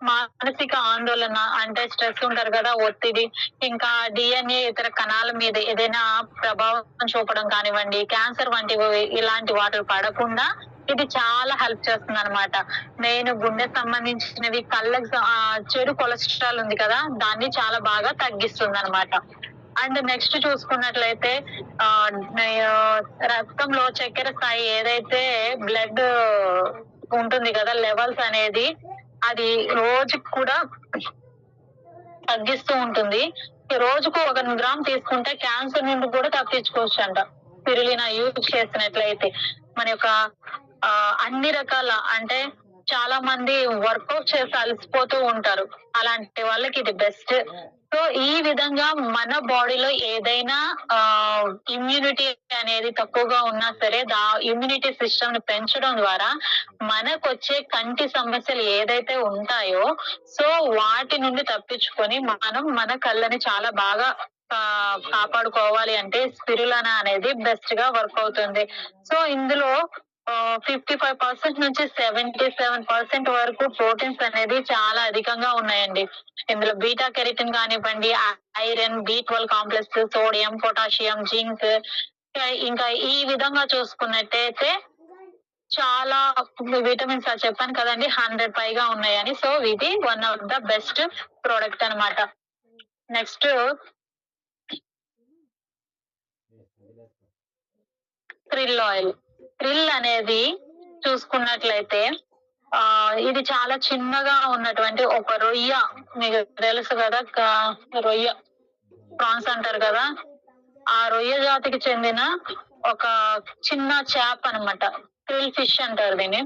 మానసిక ఆందోళన అంటే స్ట్రెస్ ఉంటారు కదా, ఒత్తిడి, ఇంకా DNA ఇతర కణాల మీద ఏదైనా ప్రభావం చూపడం కానివ్వండి, క్యాన్సర్ వంటివి ఇలాంటి వాటికి పడకుండా ఇది చాలా హెల్ప్ చేస్తుంది అనమాట. మెయిన్ గుండె సంబంధించినవి, కళ్ళకి చెడు కొలెస్ట్రాల్ ఉంది కదా, దాన్ని చాలా బాగా తగ్గిస్తుంది అనమాట. అండ్ నెక్స్ట్ చూసుకున్నట్లయితే రక్తంలో చక్కెర స్థాయి ఏదైతే బ్లడ్ ఉంటుంది కదా లెవెల్స్ అనేది, అది రోజుకి కూడా తగ్గిస్తూ ఉంటుంది. రోజుకు 1 గ్రామ్ తీసుకుంటే క్యాన్సర్ నుండి కూడా తప్పించుకోవచ్చు అంట స్పిరులినా యూజ్ చేసినట్లయితే. మన యొక్క అన్ని రకాల అంటే చాలా మంది వర్కౌట్ చేసి అలసిపోతూ ఉంటారు, అలాంటి వాళ్ళకి ఇది బెస్ట్. సో ఈ విధంగా మన బాడీలో ఏదైనా ఇమ్యూనిటీ అనేది తక్కువగా ఉన్నా సరే ఇమ్యూనిటీ సిస్టమ్ ని పెంచడం ద్వారా మనకు వచ్చే కంటి సమస్యలు ఏదైతే ఉంటాయో సో వాటి నుండి తప్పించుకొని మనం మన కళ్ళని చాలా బాగా కాపాడుకోవాలి అంటే స్పిరులినా అనేది బెస్ట్ గా వర్క్ అవుతుంది. సో ఇందులో 55% నుంచి 77% వరకు ప్రోటీన్స్ అనేది చాలా అధికంగా ఉన్నాయండి. ఇందులో బీటా కెరటిన్ కానివ్వండి, iron, B12 complex, sodium, potassium, zinc, ఇంకా ఈ విధంగా చూసుకున్నట్టయితే చాలా విటమిన్స్ చెప్పాను కదండి 100 పైగా ఉన్నాయని. సో ఇది one of the best product అన్నమాట. Next krill oil. క్రిల్ అనేది చూసుకున్నట్లయితే ఇది చాలా చిన్నగా ఉన్నటువంటి ఒక రొయ్య, మీకు తెలుసు కదా రొయ్య ప్రాన్స్ అంటారు కదా, ఆ రొయ్య జాతికి చెందిన ఒక చిన్న చేప అన్నమాట, క్రిల్ ఫిష్ అంటారు దీన్ని.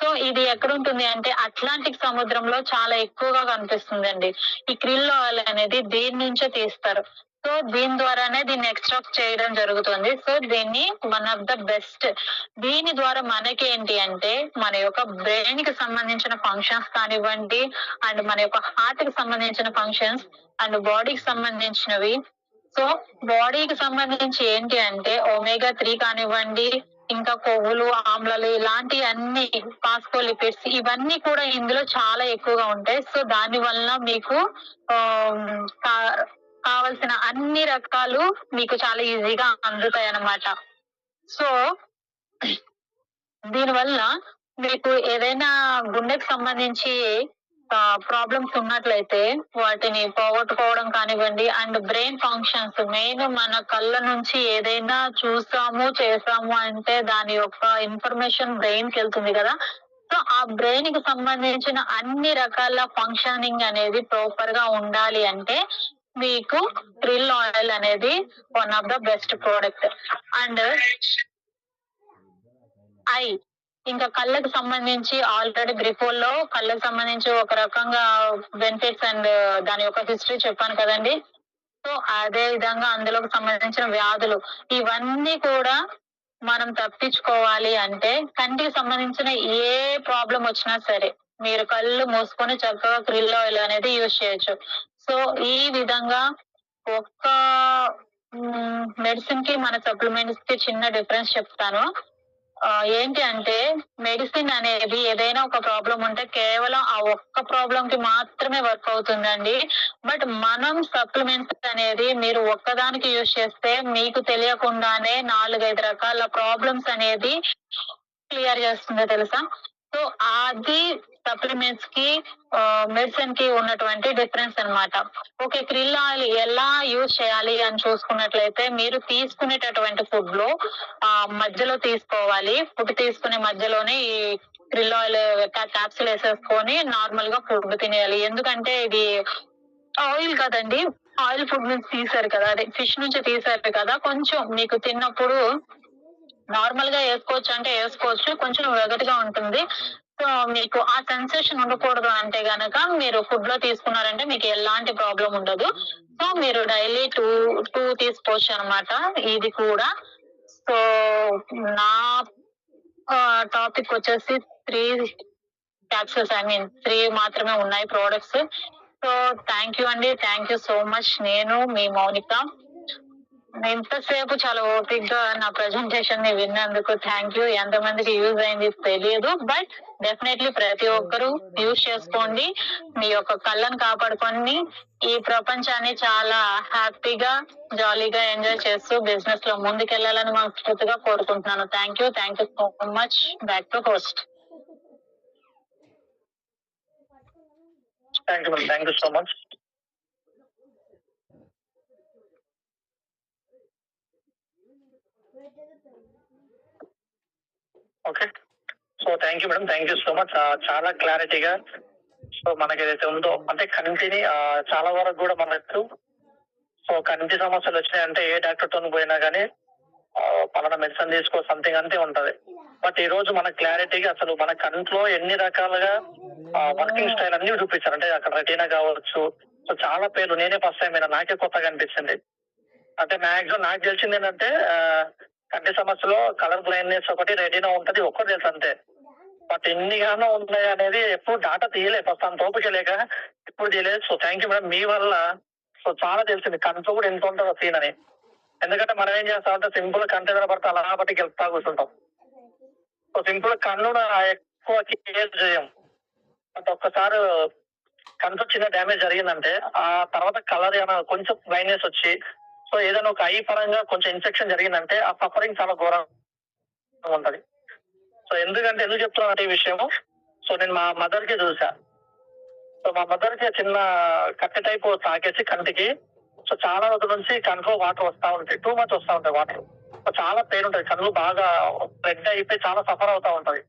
సో ఇది ఎక్కడ ఉంటుంది అంటే అట్లాంటిక్ సముద్రంలో చాలా ఎక్కువగా కనిపిస్తుందండి. ఈ క్రిల్ ఆయిల్ అనేది దీని నుంచే తీస్తారు. సో దీని ద్వారానే దీన్ని ఎక్స్ట్రాక్ట్ చేయడం జరుగుతుంది. సో దీన్ని వన్ ఆఫ్ ద బెస్ట్. దీని ద్వారా మనకి ఏంటి అంటే మన యొక్క బ్రెయిన్ కి సంబంధించిన ఫంక్షన్స్ కానివ్వండి, అండ్ మన యొక్క హార్ట్ కి సంబంధించిన ఫంక్షన్స్, అండ్ బాడీకి సంబంధించినవి. సో బాడీకి సంబంధించి ఏంటి అంటే omega-3 కానివ్వండి, ఇంకా కొవ్వులు, ఆమ్లాలు, ఇలాంటి అన్ని ఫాస్ఫోలిపిడ్స్ ఇవన్నీ కూడా ఇందులో చాలా ఎక్కువగా ఉంటాయి. సో దాని వలన మీకు కావలసిన అన్ని రకాలు మీకు చాలా ఈజీగా అందుతాయి అన్నమాట. సో దీనివల్ల మీకు ఏదైనా గుండెకి సంబంధించి ప్రాబ్లమ్స్ ఉన్నట్లయితే వాటిని పోగొట్టుకోవడం కానివ్వండి, అండ్ బ్రెయిన్ ఫంక్షన్స్, మెయిన్ మన కళ్ళ నుంచి ఏదైనా చూసాము చేసాము అంటే దాని యొక్క ఇన్ఫర్మేషన్ బ్రెయిన్ కి వెళ్తుంది కదా. సో ఆ బ్రెయిన్ కి సంబంధించిన అన్ని రకాల ఫంక్షనింగ్ అనేది ప్రాపర్ గా ఉండాలి అంటే మీకు క్రిల్ ఆయిల్ అనేది one of the best product. And ఇంకా కళ్ళకు సంబంధించి ఆల్రెడీ బ్రిఫోల్లో కళ్ళకు సంబంధించి ఒక రకంగా బెనిఫిట్స్ అండ్ దాని యొక్క హిస్టరీ చెప్పాను కదండి. సో అదే విధంగా అందులోకి సంబంధించిన వ్యాధులు ఇవన్నీ కూడా మనం తప్పించుకోవాలి అంటే కంటికి సంబంధించిన ఏ ప్రాబ్లం వచ్చినా సరే మీరు కళ్ళు మూసుకొని చక్కగా క్రిల్ ఆయిల్ అనేది యూజ్ చేయొచ్చు. సో ఈ విధంగా ఒక్క మెడిసిన్ కి మన సప్లిమెంట్స్ కి చిన్న డిఫరెన్స్ చెప్తాను. ఏంటి అంటే మెడిసిన్ అనేది ఏదైనా ఒక ప్రాబ్లం ఉంటే కేవలం ఆ ఒక్క ప్రాబ్లం కి మాత్రమే వర్క్ అవుతుందండి. బట్ మనం సప్లిమెంట్స్ అనేది మీరు ఒక్కదానికి యూజ్ చేస్తే మీకు తెలియకుండానే 4-5 రకాల ప్రాబ్లమ్స్ అనేది క్లియర్ చేస్తుందో తెలుసా? సో అది సప్లిమెంట్స్ కి మెడిసిన్ కి ఉన్నటువంటి డిఫరెన్స్ అన్నమాట. ఓకే, క్రిల్ ఆయిల్ ఎలా యూజ్ చేయాలి అని చూసుకున్నట్లయితే మీరు తీసుకునేటటువంటి ఫుడ్ లో మధ్యలో తీసుకోవాలి. ఫుడ్ తీసుకునే మధ్యలోనే ఈ క్రిల్ ఆయిల్ క్యాప్సూల్ వేసేసుకొని నార్మల్ గా ఫుడ్ తినేయాలి. ఎందుకంటే ఇది ఆయిల్ కదండి, ఆయిల్ ఫుడ్ నుంచి తీసారు కదా, అదే ఫిష్ నుంచి తీసారు కదా, కొంచెం మీకు తిన్నప్పుడు నార్మల్ గా వేసుకోవచ్చు అంటే వేసుకోవచ్చు, కొంచెం వెగటుగా ఉంటుంది. సో మీకు ఆ సెన్సేషన్ ఉండకూడదు అంటే గనక మీరు ఫుడ్ లో తీసుకున్నారంటే మీకు ఎలాంటి ప్రాబ్లం ఉండదు. సో మీరు డైలీ టూ తీసుకోవచ్చు అనమాట ఇది కూడా. సో నా టాపిక్ వచ్చేసి 3 క్యాప్సూల్స్, 3 మాత్రమే ఉన్నాయి ప్రోడక్ట్స్. సో థ్యాంక్ యూ అండి, థ్యాంక్ యూ సో మచ్. నేను మీ మౌనిక. ఇంతసేపు చాలా ఓపిక్గా నా ప్రెజెంటేషన్ ని విన్నందుకు థ్యాంక్ యూ. ఎంతమందికి యూజ్ అయింది తెలియదు, బట్ డెఫినెట్లీ ప్రతి ఒక్కరూ యూజ్ చేసుకోండి. మీ యొక్క కళ్ళను కాపాడుకొని ఈ ప్రపంచాన్ని చాలా హ్యాపీగా జాలీగా ఎంజాయ్ చేస్తూ బిజినెస్ లో ముందుకెళ్లాలని మనస్ఫూర్తిగా కోరుకుంటున్నాను. Thank you so much. Back to host. Thank you madam, thank you so much. Okay, so thank you madam, thank you so much. చాలా క్లారిటీగా సో మనకి ఏదైతే ఉందో అంటే కంటిని చాలా వరకు కూడా మనకు సో కంటి సమస్యలు వచ్చినాయంటే ఏ డాక్టర్ తో పోయినా కానీ పలానా మెడిసిన్ తీసుకో సంథింగ్ అంతే ఉంటది. బట్ ఈ రోజు మన క్లారిటీగా అసలు మన కంట్లో ఎన్ని రకాలుగా వర్కింగ్ స్టైల్ అన్ని చూపించారు. అంటే అక్కడ రెటీనా కావచ్చు, సో చాలా పేర్లు నేనే ఫస్ట్ టైం అయినా నాకే కొత్తగా అనిపించింది. అంటే మ్యాక్సిమం నాకు తెలిసింది ఏంటంటే కంటి సమస్యలో కలర్ బ్లైండ్నెస్ ఒకటి, రెటీనా ఉంటది ఒక్కటి తెలుసు అంతే. బట్ ఎన్నిగానో ఉన్నాయి అనేది ఎప్పుడు డాటా తీయలేదు, ఫస్ట్ అంత ఓపిక లేక ఎప్పుడు తీయలేదు. సో థ్యాంక్ యూ మేడం, మీ వల్ల సో చాలా తెలిసింది కంట్లో కూడా ఎంత ఉంటుందో సీన్ అని. ఎందుకంటే మనం ఏం చేస్తామంటే సింపుల్ కంటి దగ్గర పడితే అలా బట్టి గెలుపుతా కూర్చుంటాం. సో సింపుల్ కన్ను ఎక్కువ కేర్ చేయం. బట్ ఒక్కసారి కంట్లో చిన్న డ్యామేజ్ జరిగిందంటే ఆ తర్వాత కలర్ ఏమైనా కొంచెం బ్లైండ్నెస్ వచ్చి సో ఏదైనా ఒక ఐ పరంగా కొంచెం ఇన్ఫెక్షన్ జరిగిందంటే ఆ సఫరింగ్ చాలా ఘోరంగా ఉంటది. సో ఎందుకు చెప్తున్నానంటే ఈ విషయము, సో నేను మా మదర్ కి చూసా. సో మా మదర్ కి చిన్న కట్టె టైప్ తాకేసి కంటికి సో చాలా రోజుల నుంచి కంట్లో వాటర్ వస్తా ఉంటాయి, 2 months వస్తా ఉంటాయి వాటర్. సో చాలా పెయిన్ ఉంటుంది, కళ్ళు బాగా రెడ్ అయిపోయి చాలా సఫర్ అవుతా ఉంటది.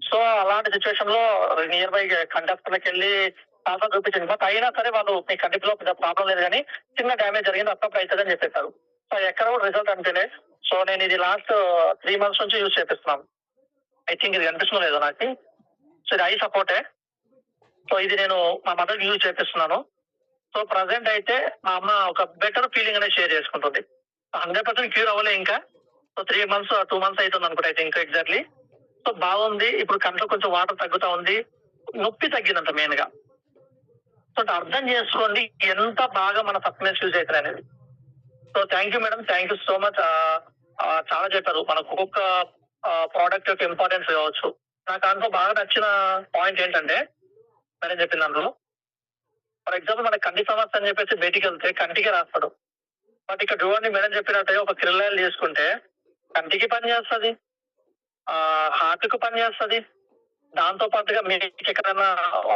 సో అలాంటి సిచ్యువేషన్ లో నియర్ బై కండక్టర్కి వెళ్ళి చాలా చూపించింది. బట్ అయినా సరే వాళ్ళు మీ కంటిలో పెద్ద ప్రాబ్లం లేదు కానీ చిన్న డ్యామేజ్ జరిగింది, అప్పుడప్పుడు అవుతుంది అని చెప్పేశారు. సో ఎక్కడ కూడా రిజల్ట్ అనిపించలేదు. సో నేను ఇది లాస్ట్ 3 months నుంచి యూజ్ చేపిస్తున్నాను. ఐ థింక్ ఇది కనిపిస్తలేదు నాకు. సో ఇది ఐ సపోర్టే. సో ఇది నేను మా మదర్ యూజ్ చేపిస్తున్నాను. సో ప్రజెంట్ అయితే మా అమ్మ ఒక బెటర్ ఫీలింగ్ అనేది షేర్ చేసుకుంటుంది. 100% క్యూర్ అవ్వలే ఇంకా. సో 3 months 2 months అవుతుంది అనుకుంటా అయితే ఇంకా ఎగ్జాక్ట్లీ. సో బాగుంది, ఇప్పుడు కంట్లో కొంచెం వాటర్ తగ్గుతా ఉంది, నొప్పి తగ్గిందంట మెయిన్ గా. సో అర్థం చేసుకోండి ఎంత బాగా మన సప్లిమెంట్స్ యూజ్ అవుతాయి అనేది. So thank you madam, thank you so much. చాలా చెప్పారు మనకు ఒక్కొక్క ప్రోడక్ట్ యొక్క ఇంపార్టెన్స్ కావచ్చు. నాకు దాంట్లో బాగా నచ్చిన పాయింట్ ఏంటంటే మేడం చెప్పిన దాంట్లో ఫర్ ఎగ్జాంపుల్ మన కంటి సమస్య అని చెప్పేసి బయటికి వెళ్తే కంటికి రాస్తాడు. బట్ ఇక్కడ చూడండి మేడం చెప్పినట్టే ఒక క్రిల్ ఆయిల్ తీసుకుంటే కంటికి పని చేస్తుంది, హార్ట్ కు పని చేస్తుంది, దాంతో పాటుగా మీకు ఎక్కడైనా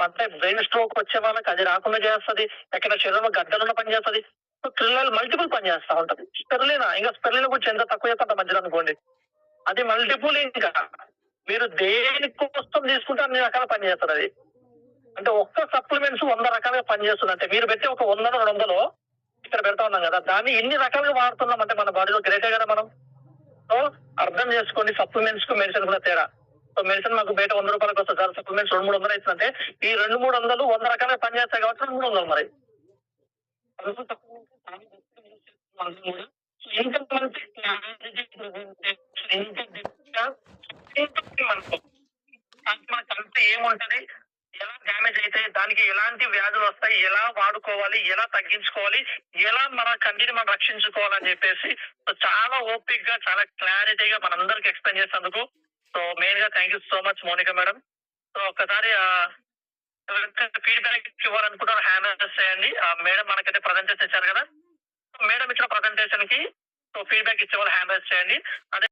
అంటే బ్రెయిన్ స్ట్రోక్ వచ్చే వాళ్ళకి అది రాకుండా చేస్తుంది, ఎక్కడ శరీరంలో గడ్డలున్న పని చేస్తుంది. సో క్రిల్ ఆయిల్ మల్టిపుల్ పని చేస్తా ఉంటది. స్పెర్లినా గురించి ఎంత తక్కువ చేస్తా మధ్యలో అనుకోండి, అది మల్టిపుల్. ఇంకా మీరు దేని కోసం తీసుకుంటే అన్ని రకాల పని చేస్తుంది అది. అంటే ఒక్క సప్లిమెంట్స్ 100 రకాలుగా పనిచేస్తుంది. అంటే మీరు పెట్టే ఒక 100-200 ఇక్కడ పెడతా ఉన్నాం కదా, దాన్ని ఇన్ని రకాలుగా వాడుతున్నాం అంటే మన బాడీలో గ్రేటే కదా మనం. సో అర్థం చేసుకోండి సప్లిమెంట్స్ కు మెడిసిన్ కూడా తేడా. సో మెడిసిన్ మాకు బయట 100 రూపాయలకు వస్తుంది సార్, సప్లిమెంట్స్ 200-300 అవుతుందంటే ఈ 200-300 100 రకాలుగా పనిచేస్తాయి కాబట్టి 300 మరి. ఇంకా మనకి ఇంకా మనకు మనకంతా ఏముంటది, ఎలా డ్యామేజ్ అయితే దానికి ఎలాంటి వ్యాధులు వస్తాయి, ఎలా వాడుకోవాలి, ఎలా తగ్గించుకోవాలి, ఎలా మన కంటిని మనం రక్షించుకోవాలని చెప్పేసి సో చాలా ఓపిక్ గా చాలా క్లారిటీగా మనందరికి ఎక్స్ప్లెయిన్ చేసినందుకు సో మెయిన్ గా thank you so much Monika madam. So ఒక్కసారి ఫీడ్బ్యాక్ ఇవ్వాలనుకుంటున్న హ్యాండ్ చేయండి. మేడం మనకైతే ప్రజెంటేషన్ ఇచ్చారు కదా, మేడం ఇచ్చిన ప్రజెంటేషన్ కి సో ఫీడ్బ్యాక్ ఇచ్చే వాళ్ళు హ్యాండ్ చేయండి. అదే